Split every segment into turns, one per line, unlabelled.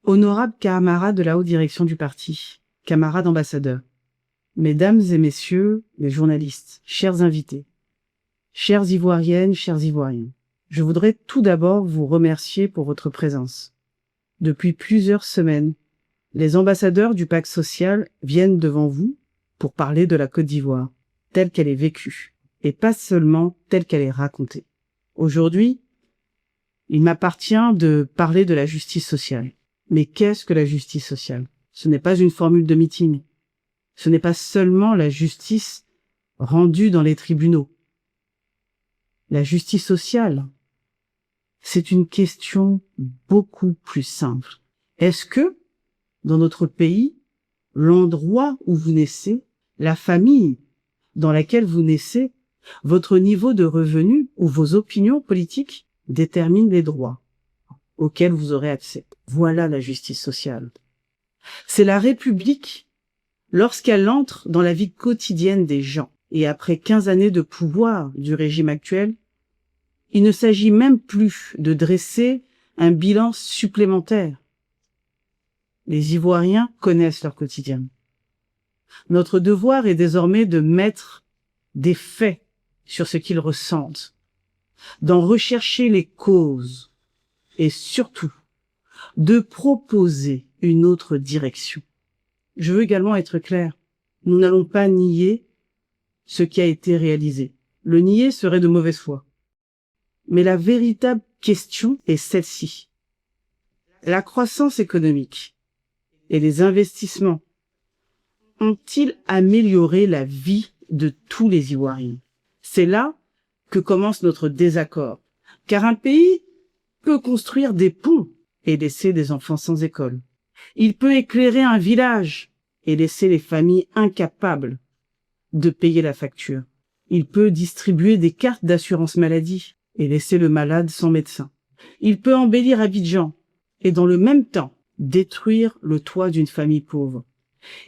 Honorables camarades de la haute direction du parti, camarades ambassadeurs, mesdames et messieurs les journalistes, chers invités, chères Ivoiriennes, chers Ivoiriens, je voudrais tout d'abord vous remercier pour votre présence. Depuis plusieurs semaines, les ambassadeurs du pacte social viennent devant vous pour parler de la Côte d'Ivoire, telle qu'elle est vécue, et pas seulement telle qu'elle est racontée. Aujourd'hui, il m'appartient de parler de la justice sociale. Mais qu'est-ce que la justice sociale? Ce n'est pas une formule de meeting. Ce n'est pas seulement la justice rendue dans les tribunaux. La justice sociale, c'est une question beaucoup plus simple. Est-ce que, dans notre pays, l'endroit où vous naissez, la famille dans laquelle vous naissez, votre niveau de revenu ou vos opinions politiques déterminent les droits auxquels vous aurez accès? Voilà la justice sociale. C'est la République lorsqu'elle entre dans la vie quotidienne des gens. Et après 15 années de pouvoir du régime actuel, il ne s'agit même plus de dresser un bilan supplémentaire. Les Ivoiriens connaissent leur quotidien. Notre devoir est désormais de mettre des faits sur ce qu'ils ressentent, d'en rechercher les causes et surtout de proposer une autre direction. Je veux également être clair, nous n'allons pas nier ce qui a été réalisé. Le nier serait de mauvaise foi. Mais la véritable question est celle-ci. La croissance économique et les investissements ont-ils amélioré la vie de tous les Ivoiriens? C'est là que commence notre désaccord. Car un pays peut construire des ponts et laisser des enfants sans école. Il peut éclairer un village et laisser les familles incapables de payer la facture. Il peut distribuer des cartes d'assurance maladie et laisser le malade sans médecin. Il peut embellir Abidjan et dans le même temps détruire le toit d'une famille pauvre.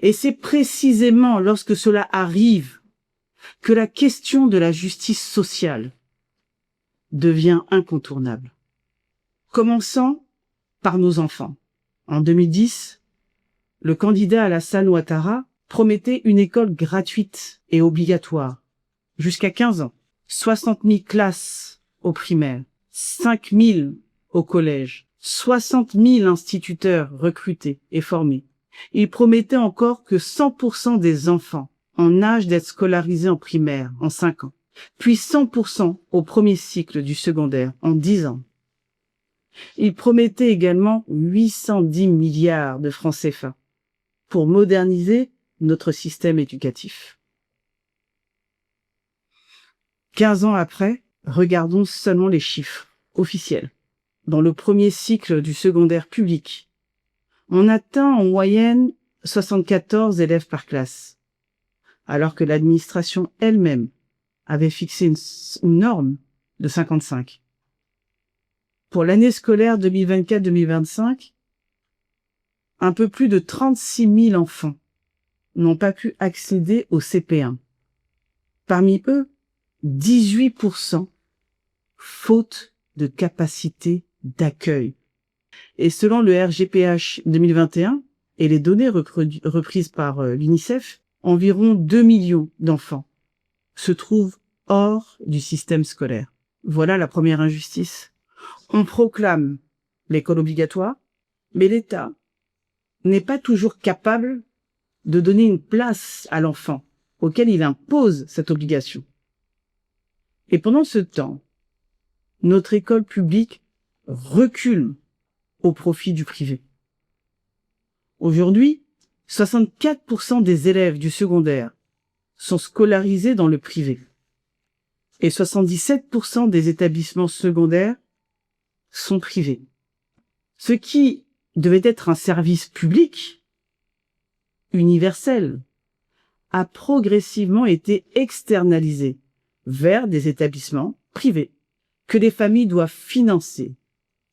Et c'est précisément lorsque cela arrive que la question de la justice sociale devient incontournable. Commençons par nos enfants. En 2010, le candidat Alassane Ouattara promettait une école gratuite et obligatoire jusqu'à 15 ans, 60 000 classes au primaire, 5 000 au collège, 60 000 instituteurs recrutés et formés. Il promettait encore que 100% des enfants en âge d'être scolarisés en primaire en 5 ans, puis 100% au premier cycle du secondaire en 10 ans. Il promettait également 810 milliards de francs CFA pour moderniser notre système éducatif. 15 ans après, regardons seulement les chiffres officiels. Dans le premier cycle du secondaire public, on atteint en moyenne 74 élèves par classe, alors que l'administration elle-même avait fixé une norme de 55. Pour l'année scolaire 2024-2025, un peu plus de 36 000 enfants n'ont pas pu accéder au CP1. Parmi eux, 18% faute de capacité d'accueil. Et selon le RGPH 2021 et les données reprises par l'UNICEF, environ 2 millions d'enfants se trouvent hors du système scolaire. Voilà la première injustice. On proclame l'école obligatoire, mais l'État n'est pas toujours capable de donner une place à l'enfant auquel il impose cette obligation. Et pendant ce temps, notre école publique recule au profit du privé. Aujourd'hui, 64% des élèves du secondaire sont scolarisés dans le privé et 77% des établissements secondaires sont privés. Ce qui devait être un service public universel a progressivement été externalisé vers des établissements privés que les familles doivent financer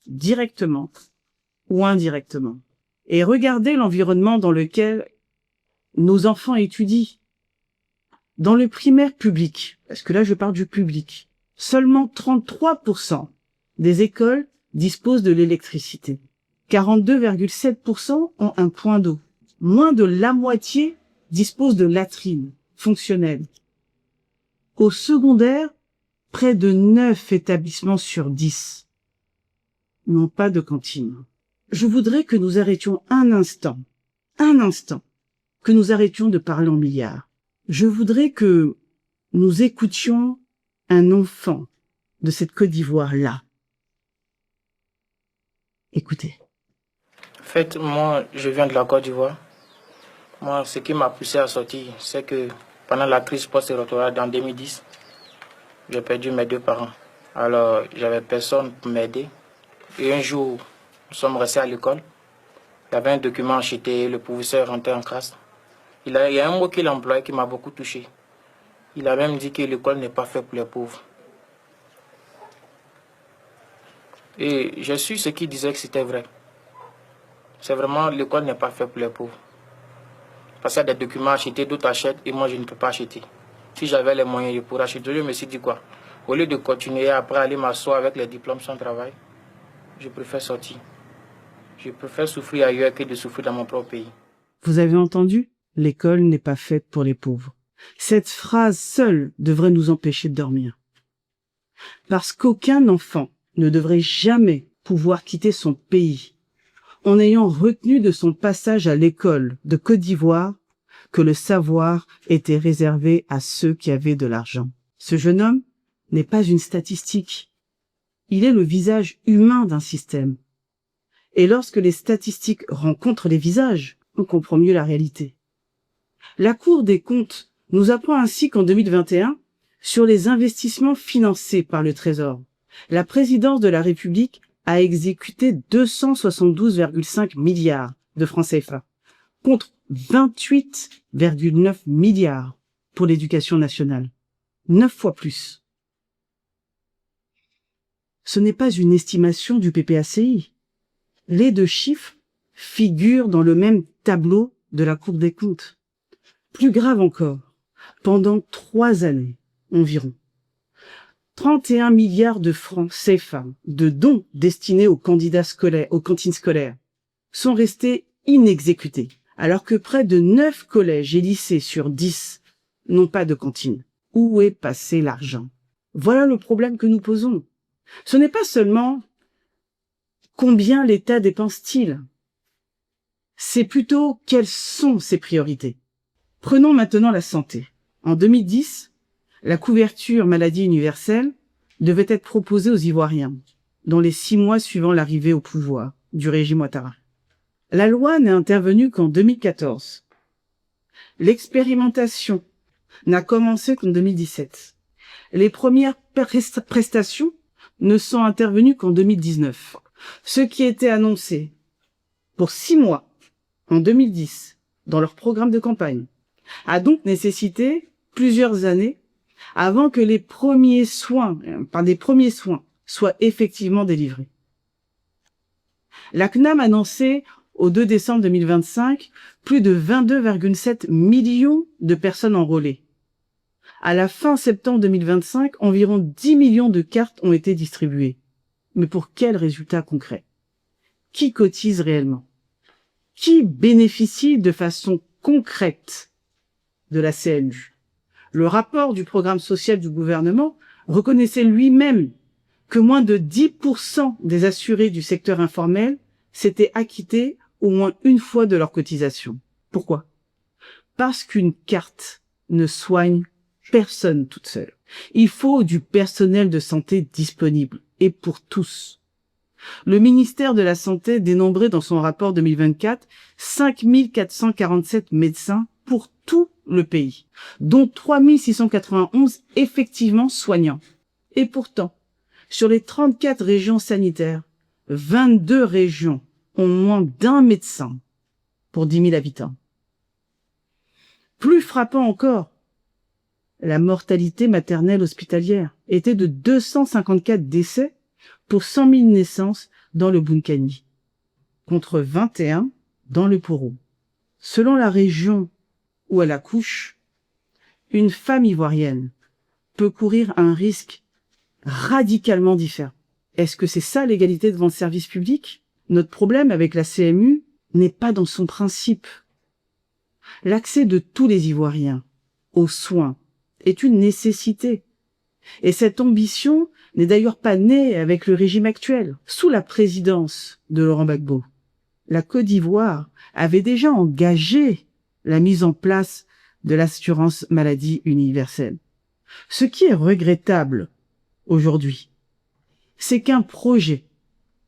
directement ou indirectement. Et regardez l'environnement dans lequel nos enfants étudient. Dans le primaire public, parce que là je parle du public, seulement 33% des écoles disposent de l'électricité. 42,7% ont un point d'eau. Moins de la moitié disposent de latrines fonctionnelles. Au secondaire, près de 9 établissements sur 10 n'ont pas de cantine. Je voudrais que nous arrêtions un instant, que nous arrêtions de parler en milliards. Je voudrais que nous écoutions un enfant de cette Côte d'Ivoire-là. Écoutez.
En fait, moi, je viens de la Côte d'Ivoire. Moi, ce qui m'a poussé à sortir, c'est que pendant la crise post-électorale en 2010, j'ai perdu mes 2 parents. Alors, j'avais personne pour m'aider. Et un jour, nous sommes restés à l'école. Il y avait un document acheté, le professeur rentrait en classe. Il y a un mot qu'il employait qui m'a beaucoup touché. Il a même dit que l'école n'est pas faite pour les pauvres. Et j'ai su ce qu'il disait que c'était vrai. C'est vraiment, l'école n'est pas faite pour les pauvres. Parce qu'il y a des documents achetés, d'autres achètent et moi je ne peux pas acheter. Si j'avais les moyens pour acheter, je me suis dit quoi? Au lieu de continuer après aller m'asseoir avec les diplômes sans travail, je préfère sortir. Je préfère souffrir ailleurs que de souffrir dans mon propre pays.
Vous avez entendu? L'école n'est pas faite pour les pauvres. Cette phrase seule devrait nous empêcher de dormir. Parce qu'aucun enfant ne devrait jamais pouvoir quitter son pays en ayant retenu de son passage à l'école de Côte d'Ivoire que le savoir était réservé à ceux qui avaient de l'argent. Ce jeune homme n'est pas une statistique. Il est le visage humain d'un système. Et lorsque les statistiques rencontrent les visages, on comprend mieux la réalité. La Cour des comptes nous apprend ainsi qu'en 2021, sur les investissements financés par le Trésor, la présidence de la République a exécuté 272,5 milliards de francs CFA, contre 28,9 milliards pour l'éducation nationale. 9 fois plus. Ce n'est pas une estimation du PPACI. Les 2 chiffres figurent dans le même tableau de la Cour des comptes. Plus grave encore, pendant 3 années environ, 31 milliards de francs CFA de dons destinés aux candidats scolaires, aux cantines scolaires, sont restés inexécutés, alors que près de 9 collèges et lycées sur 10 n'ont pas de cantine. Où est passé l'argent? Voilà le problème que nous posons. Ce n'est pas seulement combien l'État dépense-t-il, c'est plutôt quelles sont ses priorités. Prenons maintenant la santé. En 2010, la couverture maladie universelle devait être proposée aux Ivoiriens dans les 6 mois suivant l'arrivée au pouvoir du régime Ouattara. La loi n'est intervenue qu'en 2014. L'expérimentation n'a commencé qu'en 2017. Les premières prestations ne sont intervenues qu'en 2019. Ce qui était annoncé pour 6 mois en 2010 dans leur programme de campagne a donc nécessité plusieurs années avant que les premiers soins soient effectivement délivrés. La CNAM annonçait au 2 décembre 2025 plus de 22,7 millions de personnes enrôlées. À la fin septembre 2025, environ 10 millions de cartes ont été distribuées. Mais pour quels résultats concrets? Qui cotise réellement? Qui bénéficie de façon concrète de la CNU? Le rapport du programme social du gouvernement reconnaissait lui-même que moins de 10% des assurés du secteur informel s'étaient acquittés au moins une fois de leur cotisation. Pourquoi? Parce qu'une carte ne soigne personne toute seule. Il faut du personnel de santé disponible, et pour tous. Le ministère de la Santé dénombrait dans son rapport 2024 5 447 médecins pour tout le pays, dont 3 691 effectivement soignants. Et pourtant, sur les 34 régions sanitaires, 22 régions ont moins d'1 médecin pour 10 000 habitants. Plus frappant encore, la mortalité maternelle hospitalière était de 254 décès pour 100 000 naissances dans le Bounkiani, contre 21 dans le Poro. Selon la région où elle accouche, une femme ivoirienne peut courir un risque radicalement différent. Est-ce que c'est ça l'égalité devant le service public? Notre problème avec la CMU n'est pas dans son principe. L'accès de tous les Ivoiriens aux soins est une nécessité. Et cette ambition n'est d'ailleurs pas née avec le régime actuel. Sous la présidence de Laurent Gbagbo, la Côte d'Ivoire avait déjà engagé la mise en place de l'assurance maladie universelle. Ce qui est regrettable aujourd'hui, c'est qu'un projet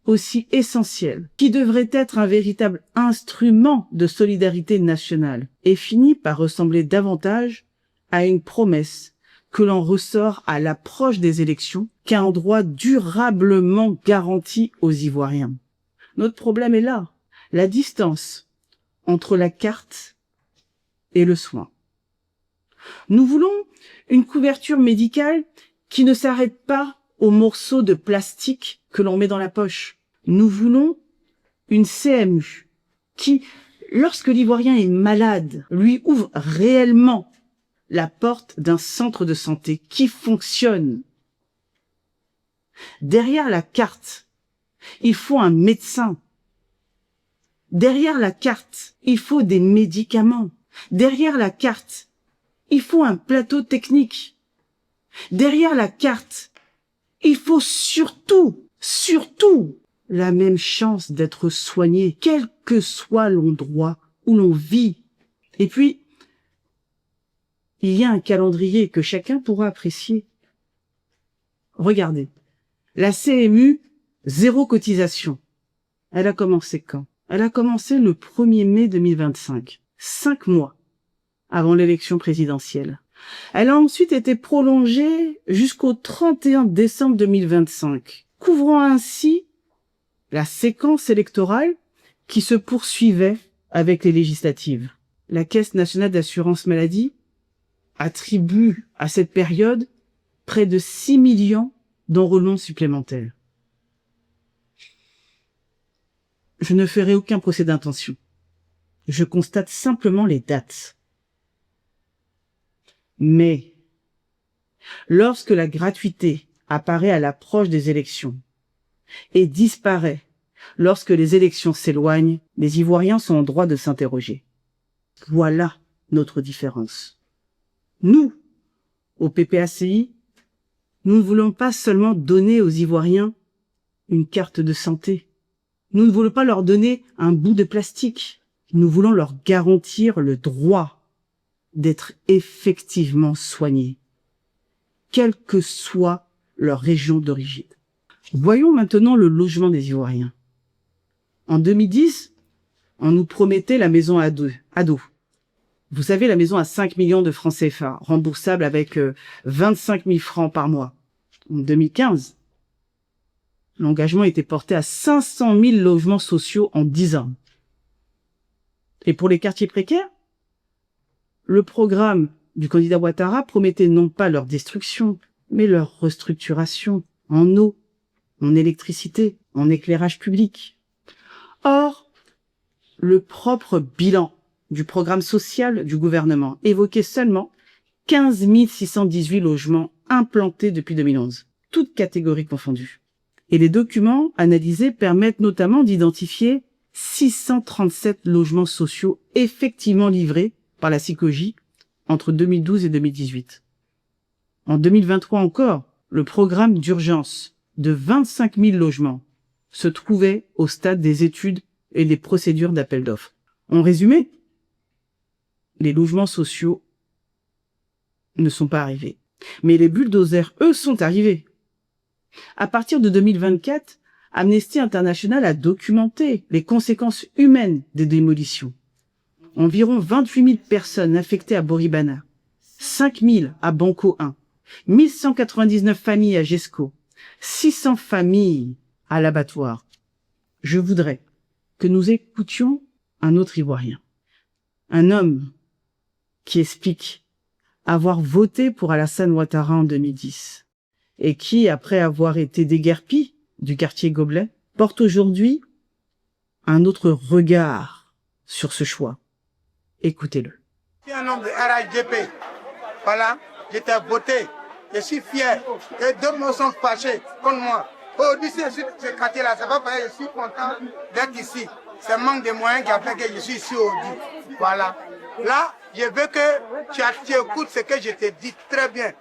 aussi essentiel, qui devrait être un véritable instrument de solidarité nationale, ait fini par ressembler davantage à une promesse que l'on ressort à l'approche des élections qu'à un droit durablement garanti aux Ivoiriens. Notre problème est là, la distance entre la carte et le soin. Nous voulons une couverture médicale qui ne s'arrête pas aux morceaux de plastique que l'on met dans la poche. Nous voulons une CMU qui, lorsque l'Ivoirien est malade, lui ouvre réellement la porte d'un centre de santé qui fonctionne. Derrière la carte, il faut un médecin. Derrière la carte, il faut des médicaments. Derrière la carte, il faut un plateau technique. Derrière la carte, il faut surtout la même chance d'être soigné, quel que soit l'endroit où l'on vit. Et puis, il y a un calendrier que chacun pourra apprécier. Regardez, la CMU, 0 cotisation. Elle a commencé quand? Elle a commencé le 1er mai 2025, 5 mois avant l'élection présidentielle. Elle a ensuite été prolongée jusqu'au 31 décembre 2025, couvrant ainsi la séquence électorale qui se poursuivait avec les législatives. La Caisse nationale d'assurance maladie attribue à cette période près de 6 millions d'enrôlements supplémentaires. Je ne ferai aucun procès d'intention. Je constate simplement les dates. Mais, lorsque la gratuité apparaît à l'approche des élections et disparaît lorsque les élections s'éloignent, les Ivoiriens sont en droit de s'interroger. Voilà notre différence. Nous, au PPACI, nous ne voulons pas seulement donner aux Ivoiriens une carte de santé. Nous ne voulons pas leur donner un bout de plastique. Nous voulons leur garantir le droit d'être effectivement soignés, quelle que soit leur région d'origine. Voyons maintenant le logement des Ivoiriens. En 2010, on nous promettait la maison ado. Vous savez, la maison à 5 millions de francs CFA, remboursable avec 25 000 francs par mois. En 2015, l'engagement était porté à 500 000 logements sociaux en 10 ans. Et pour les quartiers précaires, le programme du candidat Ouattara promettait non pas leur destruction, mais leur restructuration en eau, en électricité, en éclairage public. Or, le propre bilan du programme social du gouvernement évoquait seulement 15 618 logements implantés depuis 2011, toutes catégories confondues. Et les documents analysés permettent notamment d'identifier 637 logements sociaux effectivement livrés par la SICOGI entre 2012 et 2018. En 2023 encore, le programme d'urgence de 25 000 logements se trouvait au stade des études et des procédures d'appel d'offres. En résumé, les logements sociaux ne sont pas arrivés. Mais les bulldozers, eux, sont arrivés. À partir de 2024, Amnesty International a documenté les conséquences humaines des démolitions. Environ 28 000 personnes affectées à Boribana, 5 000 à Banco 1, 1 199 familles à Gesco, 600 familles à l'abattoir. Je voudrais que nous écoutions un autre Ivoirien, un homme qui explique avoir voté pour Alassane Ouattara en 2010 et qui, après avoir été déguerpi du quartier Goblet, porte aujourd'hui un autre regard sur ce choix. Écoutez-le.
Je suis un homme de RAGP. Voilà, j'étais voté. Je suis fier. Et d'autres me sont fâchés contre moi. Aujourd'hui, si je suis dans ce quartier-là, ça va pas, je suis content d'être ici. C'est le manque de moyens qui a fait que je suis ici aujourd'hui. Voilà. Là, je veux que tu écoutes ce que je te dis très bien.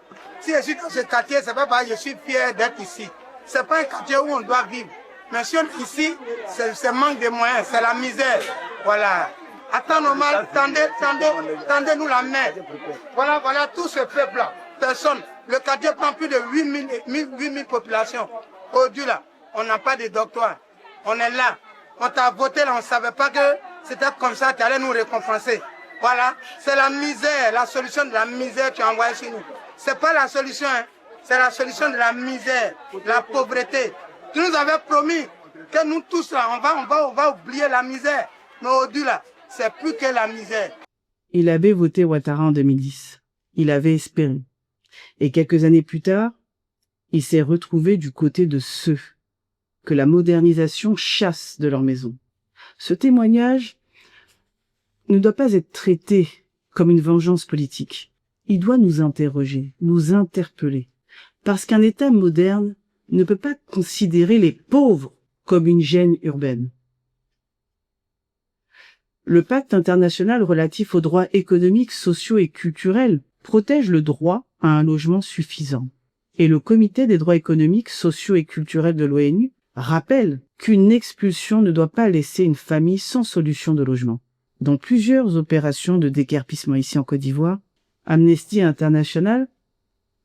Si je suis dans ce quartier, ça va pas, je suis fier d'être ici. C'est pas un quartier où on doit vivre. Mais si on est ici, c'est le manque de moyens, c'est la misère. Voilà. À temps normal, tendez-nous la main. Voilà tout ce peuple-là. Personne. Le quartier prend plus de 8000 populations. Aujourd'hui, là, on n'a pas de docteur. On est là. On t'a voté là, on ne savait pas que c'était comme ça, tu allais nous récompenser. Voilà. C'est la misère, la solution de la misère que tu as envoyée chez nous. C'est pas la solution, hein. C'est la solution de la misère, de la pauvreté. Tu nous avais promis que nous tous là, on va oublier la misère. Mais aujourd'hui là, c'est plus que la misère.
Il avait voté Ouattara en 2010. Il avait espéré. Et quelques années plus tard, il s'est retrouvé du côté de ceux que la modernisation chasse de leur maison. Ce témoignage ne doit pas être traité comme une vengeance politique. Il doit nous interroger, nous interpeller. Parce qu'un État moderne ne peut pas considérer les pauvres comme une gêne urbaine. Le pacte international relatif aux droits économiques, sociaux et culturels protège le droit à un logement suffisant. Et le Comité des droits économiques, sociaux et culturels de l'ONU rappelle qu'une expulsion ne doit pas laisser une famille sans solution de logement. Dans plusieurs opérations de déguerpissement ici en Côte d'Ivoire, Amnesty International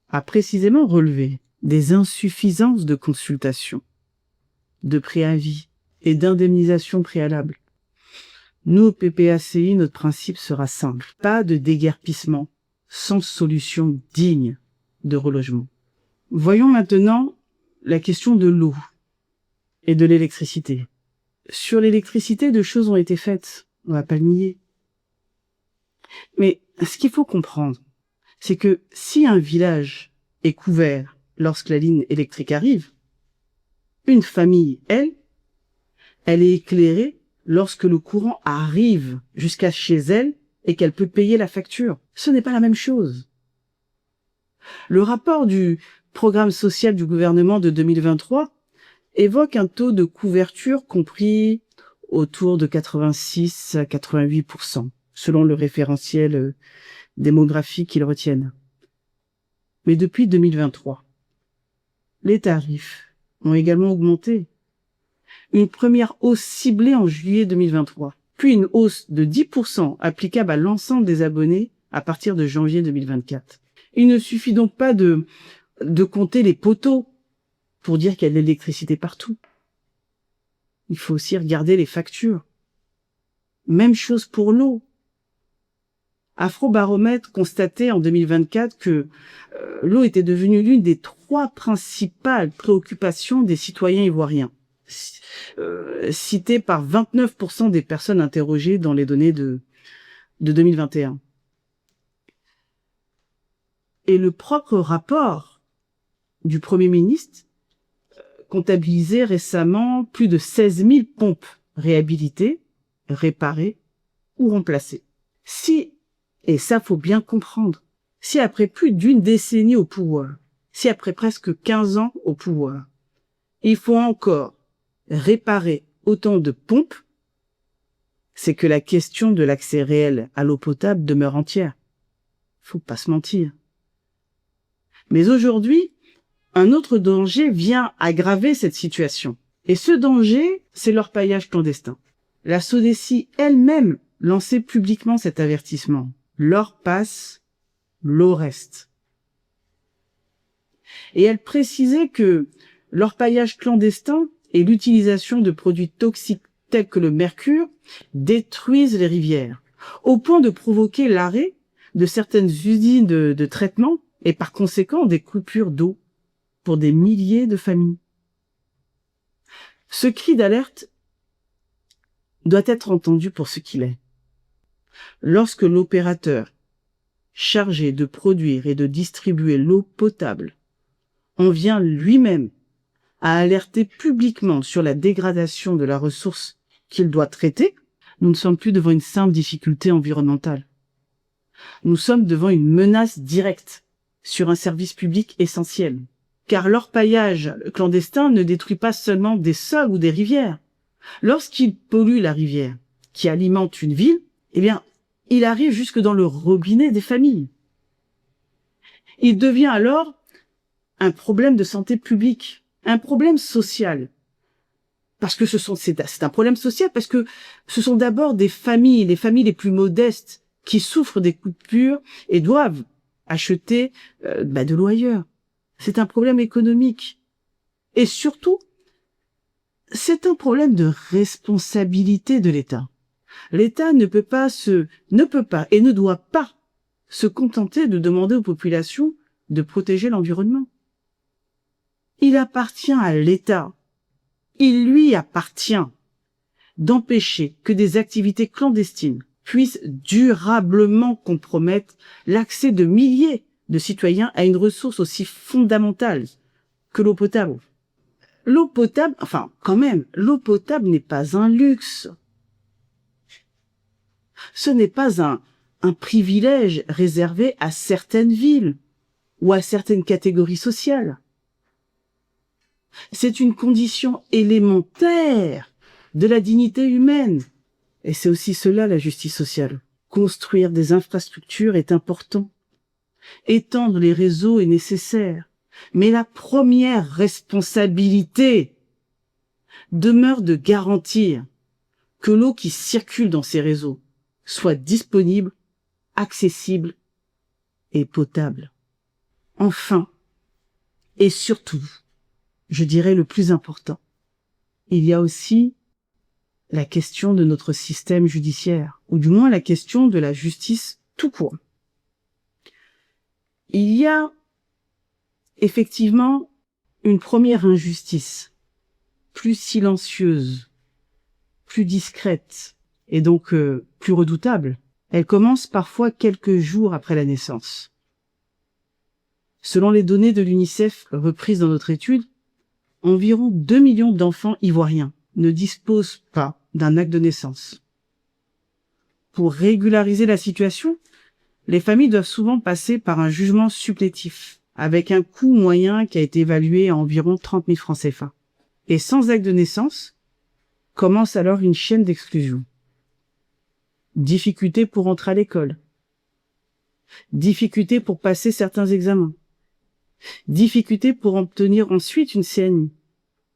a précisément relevé des insuffisances de consultation, de préavis et d'indemnisation préalable. Nous, au PPACI, notre principe sera simple. Pas de déguerpissement sans solution digne de relogement. Voyons maintenant la question de l'eau et de l'électricité. Sur l'électricité, deux choses ont été faites. On va pas le nier. Mais ce qu'il faut comprendre, c'est que si un village est couvert lorsque la ligne électrique arrive, une famille, elle est éclairée lorsque le courant arrive jusqu'à chez elle et qu'elle peut payer la facture. Ce n'est pas la même chose. Le rapport du programme social du gouvernement de 2023 évoque un taux de couverture compris autour de 86 à 88%, selon le référentiel démographique qu'ils retiennent. Mais depuis 2023, les tarifs ont également augmenté. Une première hausse ciblée en juillet 2023, puis une hausse de 10% applicable à l'ensemble des abonnés à partir de janvier 2024. Il ne suffit donc pas de compter les poteaux pour dire qu'il y a de l'électricité partout. Il faut aussi regarder les factures. Même chose pour l'eau. Afrobaromètre constatait en 2024 que l'eau était devenue l'une des 3 principales préoccupations des citoyens ivoiriens, citée par 29% des personnes interrogées dans les données de 2021. Et le propre rapport du Premier ministre comptabilisait récemment plus de 16 000 pompes réhabilitées, réparées ou remplacées. Et ça faut bien comprendre, si après plus d'une décennie au pouvoir, si après presque 15 ans au pouvoir, il faut encore réparer autant de pompes, c'est que la question de l'accès réel à l'eau potable demeure entière. Faut pas se mentir. Mais aujourd'hui, un autre danger vient aggraver cette situation. Et ce danger, c'est l'orpaillage clandestin. La SODECI elle-même lançait publiquement cet avertissement. L'or passe, l'eau reste. Et elle précisait que l'orpaillage clandestin et l'utilisation de produits toxiques tels que le mercure détruisent les rivières, au point de provoquer l'arrêt de certaines usines de traitement et par conséquent des coupures d'eau pour des milliers de familles. Ce cri d'alerte doit être entendu pour ce qu'il est. Lorsque l'opérateur chargé de produire et de distribuer l'eau potable en vient lui-même à alerter publiquement sur la dégradation de la ressource qu'il doit traiter, nous ne sommes plus devant une simple difficulté environnementale. Nous sommes devant une menace directe sur un service public essentiel. car l'orpaillage clandestin ne détruit pas seulement des sols ou des rivières. Lorsqu'il pollue la rivière qui alimente une ville, eh bien, il arrive jusque dans le robinet des familles. Il devient alors un problème de santé publique, un problème social. Parce que c'est un problème social, parce que ce sont d'abord des familles, les familles les plus modestes, qui souffrent des coupures et doivent acheter de l'eau ailleurs. C'est un problème économique. Et surtout, c'est un problème de responsabilité de l'État. L'État ne peut pas et ne doit pas se contenter de demander aux populations de protéger l'environnement. Il appartient à l'État, il lui appartient d'empêcher que des activités clandestines puissent durablement compromettre l'accès de milliers de citoyens à une ressource aussi fondamentale que l'eau potable. L'eau potable, l'eau potable n'est pas un luxe. Ce n'est pas un privilège réservé à certaines villes ou à certaines catégories sociales. C'est une condition élémentaire de la dignité humaine. Et c'est aussi cela la justice sociale. Construire des infrastructures est important. Étendre les réseaux est nécessaire. Mais la première responsabilité demeure de garantir que l'eau qui circule dans ces réseaux soit disponible, accessible et potable. Enfin, et surtout, je dirais le plus important, il y a aussi la question de notre système judiciaire, ou du moins la question de la justice tout court. Il y a effectivement une première injustice, plus silencieuse, plus discrète, et donc plus redoutable. Elle commence parfois quelques jours après la naissance. Selon les données de l'UNICEF reprises dans notre étude, environ 2 millions d'enfants ivoiriens ne disposent pas d'un acte de naissance. Pour régulariser la situation, les familles doivent souvent passer par un jugement supplétif, avec un coût moyen qui a été évalué à environ 30 000 francs CFA. Et sans acte de naissance, commence alors une chaîne d'exclusion. Difficulté pour entrer à l'école. Difficulté pour passer certains examens. Difficulté pour obtenir ensuite une CNI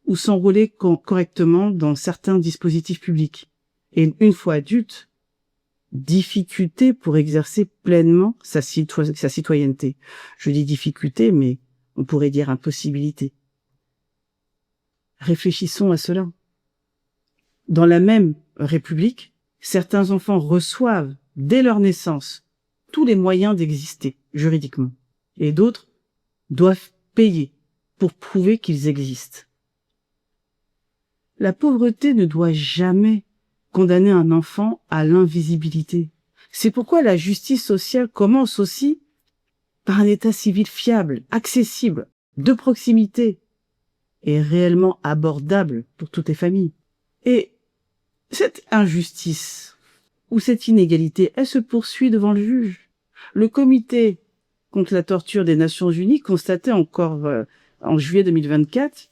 ou s'enrôler correctement dans certains dispositifs publics. Et une fois adulte, difficulté pour exercer pleinement sa citoyenneté. Je dis difficulté, mais on pourrait dire impossibilité. Réfléchissons à cela. Dans la même République, certains enfants reçoivent, dès leur naissance, tous les moyens d'exister juridiquement, et d'autres doivent payer pour prouver qu'ils existent. La pauvreté ne doit jamais condamner un enfant à l'invisibilité. C'est pourquoi la justice sociale commence aussi par un état civil fiable, accessible, de proximité et réellement abordable pour toutes les familles. Et cette injustice ou cette inégalité, elle se poursuit devant le juge. Le comité contre la torture des Nations Unies constatait encore en juillet 2024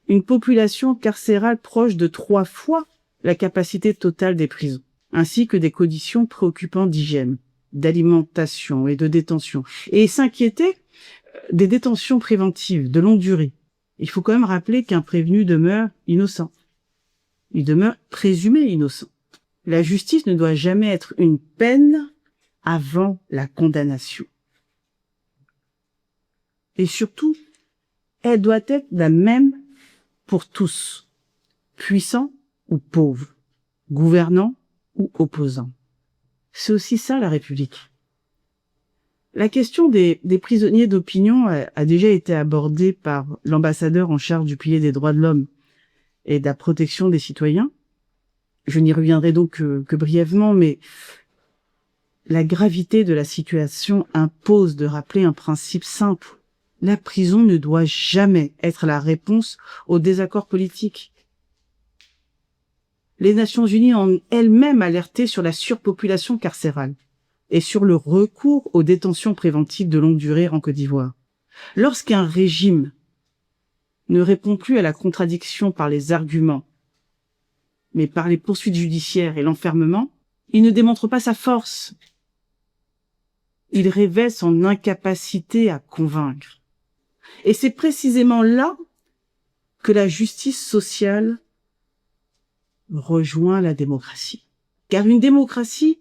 une population carcérale proche de 3 fois la capacité totale des prisons, ainsi que des conditions préoccupantes d'hygiène, d'alimentation et de détention. Et s'inquiéter des détentions préventives de longue durée. Il faut quand même rappeler qu'un prévenu demeure innocent. Il demeure présumé innocent. La justice ne doit jamais être une peine avant la condamnation. Et surtout, elle doit être la même pour tous, puissants ou pauvres, gouvernants ou opposants. C'est aussi ça la République. La question des prisonniers d'opinion a déjà été abordée par l'ambassadeur en charge du pilier des droits de l'homme et de la protection des citoyens. Je n'y reviendrai donc que brièvement, mais la gravité de la situation impose de rappeler un principe simple. La prison ne doit jamais être la réponse aux désaccords politiques. Les Nations Unies ont elles-mêmes alerté sur la surpopulation carcérale et sur le recours aux détentions préventives de longue durée en Côte d'Ivoire. Lorsqu'un régime ne répond plus à la contradiction par les arguments, mais par les poursuites judiciaires et l'enfermement, il ne démontre pas sa force. Il révèle son incapacité à convaincre. Et c'est précisément là que la justice sociale rejoint la démocratie. Car une démocratie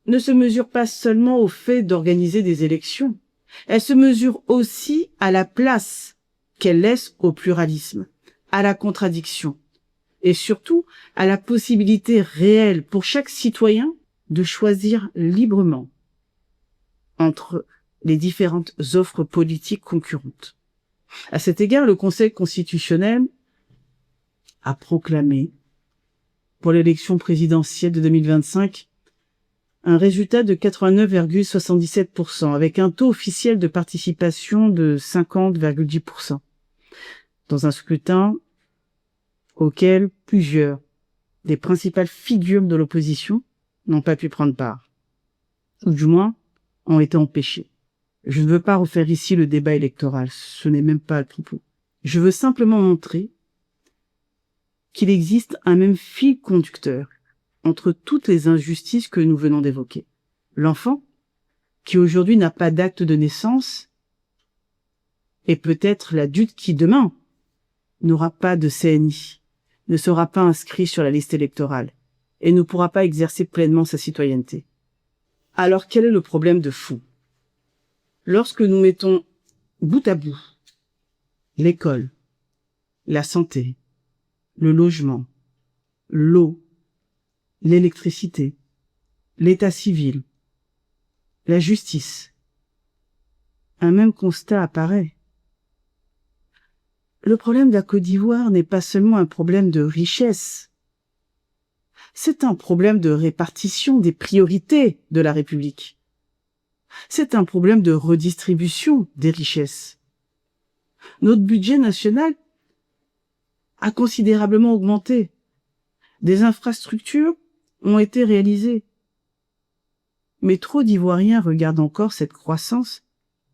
ne se mesure pas seulement au fait d'organiser des élections, elle se mesure aussi à la place qu'elle laisse au pluralisme, à la contradiction, et surtout à la possibilité réelle pour chaque citoyen de choisir librement entre les différentes offres politiques concurrentes. À cet égard, le Conseil constitutionnel a proclamé pour l'élection présidentielle de 2025 un résultat de 89,77%, avec un taux officiel de participation de 50,10%, dans un scrutin auquel plusieurs des principales figures de l'opposition n'ont pas pu prendre part, ou du moins ont été empêchées. Je ne veux pas refaire ici le débat électoral, ce n'est même pas le propos. Je veux simplement montrer qu'il existe un même fil conducteur entre toutes les injustices que nous venons d'évoquer. L'enfant, qui aujourd'hui n'a pas d'acte de naissance, et peut-être l'adulte qui demain n'aura pas de CNI, ne sera pas inscrit sur la liste électorale, et ne pourra pas exercer pleinement sa citoyenneté. Alors quel est le problème de fond? Lorsque nous mettons bout à bout l'école, la santé, le logement, l'eau, l'électricité, l'état civil, la justice, un même constat apparaît. Le problème de la Côte d'Ivoire n'est pas seulement un problème de richesse, c'est un problème de répartition des priorités de la République. C'est un problème de redistribution des richesses. Notre budget national a considérablement augmenté. Des infrastructures ont été réalisées. Mais trop d'Ivoiriens regardent encore cette croissance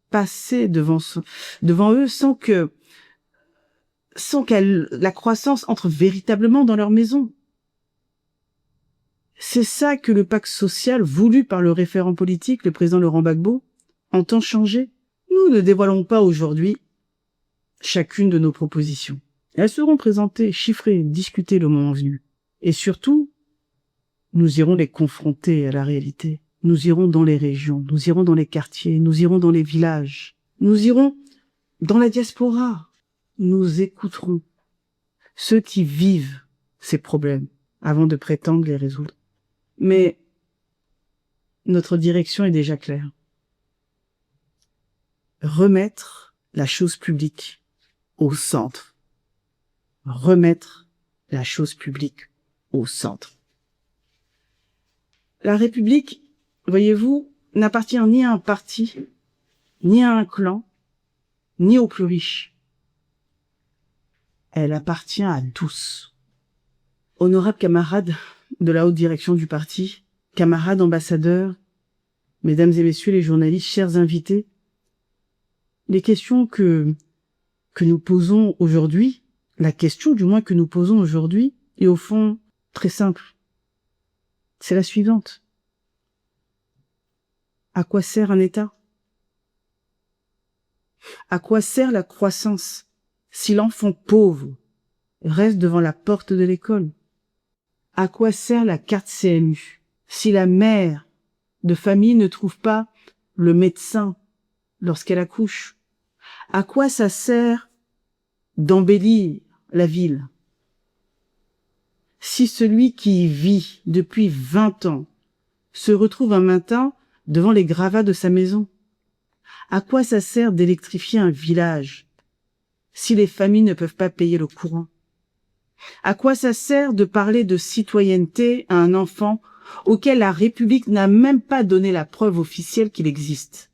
passer devant eux sans que la croissance entre véritablement dans leur maison. C'est ça que le pacte social voulu par le référent politique, le président Laurent Gbagbo, entend changer. Nous ne dévoilons pas aujourd'hui chacune de nos propositions. Elles seront présentées, chiffrées, discutées le moment venu. Et surtout, nous irons les confronter à la réalité. Nous irons dans les régions, nous irons dans les quartiers, nous irons dans les villages, nous irons dans la diaspora. Nous écouterons ceux qui vivent ces problèmes avant de prétendre les résoudre. Mais notre direction est déjà claire. Remettre la chose publique au centre. Remettre la chose publique au centre. La République, voyez-vous, n'appartient ni à un parti, ni à un clan, ni aux plus riches. Elle appartient à tous. Honorables camarades de la haute direction du parti, camarades ambassadeurs, mesdames et messieurs les journalistes, chers invités, les questions que nous posons aujourd'hui, la question du moins que nous posons aujourd'hui, est au fond très simple. C'est la suivante. À quoi sert un État? À quoi sert la croissance si l'enfant pauvre reste devant la porte de l'école? À quoi sert la carte CMU si la mère de famille ne trouve pas le médecin lorsqu'elle accouche? À quoi ça sert d'embellir la ville si celui qui y vit depuis 20 ans se retrouve un matin devant les gravats de sa maison? À quoi ça sert d'électrifier un village si les familles ne peuvent pas payer le courant? À quoi ça sert de parler de citoyenneté à un enfant auquel la République n'a même pas donné la preuve officielle qu'il existe?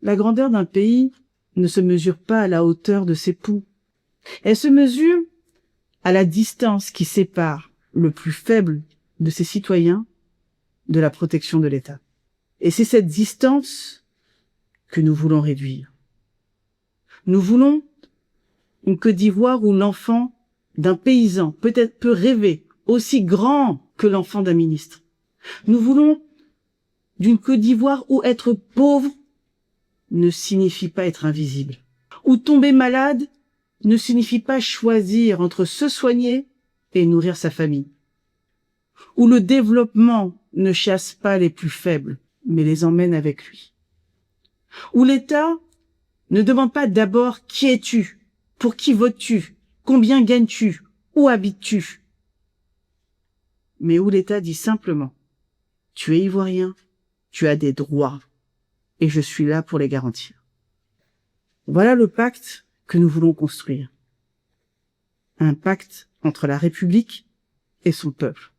La grandeur d'un pays ne se mesure pas à la hauteur de ses poux. Elle se mesure à la distance qui sépare le plus faible de ses citoyens de la protection de l'État. Et c'est cette distance que nous voulons réduire. Nous voulons Une Côte d'Ivoire où l'enfant d'un paysan peut-être peut rêver aussi grand que l'enfant d'un ministre. Nous voulons d'une Côte d'Ivoire où être pauvre ne signifie pas être invisible, où tomber malade ne signifie pas choisir entre se soigner et nourrir sa famille, où le développement ne chasse pas les plus faibles, mais les emmène avec lui, où l'État ne demande pas d'abord qui es-tu, pour qui votes-tu, combien gagnes-tu, où habites-tu, mais où l'État dit simplement « Tu es ivoirien, tu as des droits, et je suis là pour les garantir. » Voilà le pacte que nous voulons construire. Un pacte entre la République et son peuple.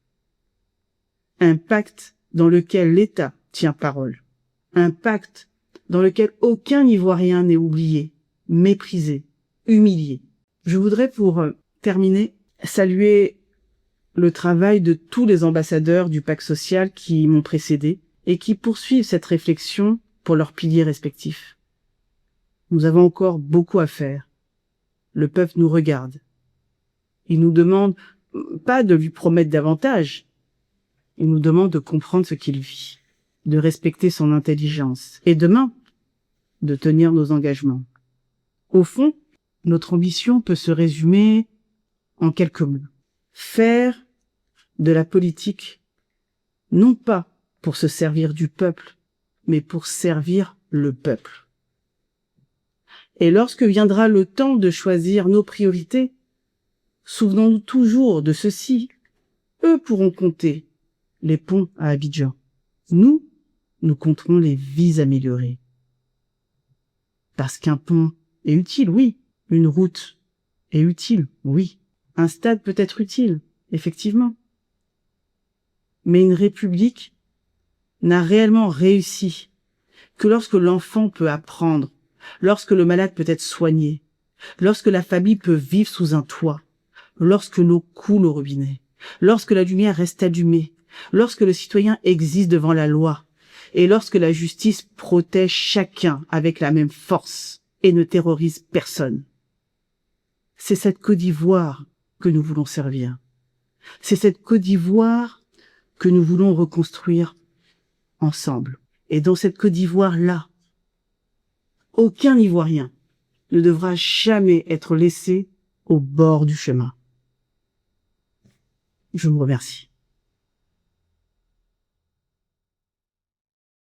Un pacte dans lequel l'État tient parole. Un pacte dans lequel aucun Ivoirien n'est oublié, méprisé, humilié. Je voudrais, pour terminer, saluer le travail de tous les ambassadeurs du pacte social qui m'ont précédé et qui poursuivent cette réflexion pour leurs piliers respectifs. Nous avons encore beaucoup à faire. Le peuple nous regarde. Il nous demande pas de lui promettre davantage. Il nous demande de comprendre ce qu'il vit, de respecter son intelligence et demain, de tenir nos engagements. Au fond, notre ambition peut se résumer en quelques mots. Faire de la politique, non pas pour se servir du peuple, mais pour servir le peuple. Et lorsque viendra le temps de choisir nos priorités, souvenons-nous toujours de ceci. Eux pourront compter les ponts à Abidjan. Nous compterons les vies améliorées. Parce qu'un pont est utile, oui. Une route est utile, oui. Un stade peut être utile, effectivement. Mais une république n'a réellement réussi que lorsque l'enfant peut apprendre, lorsque le malade peut être soigné, lorsque la famille peut vivre sous un toit, lorsque l'eau coule au robinet, lorsque la lumière reste allumée, lorsque le citoyen existe devant la loi, et lorsque la justice protège chacun avec la même force et ne terrorise personne. C'est cette Côte d'Ivoire que nous voulons servir. C'est cette Côte d'Ivoire que nous voulons reconstruire ensemble. Et dans cette Côte d'Ivoire-là, aucun Ivoirien ne devra jamais être laissé au bord du chemin. Je vous remercie.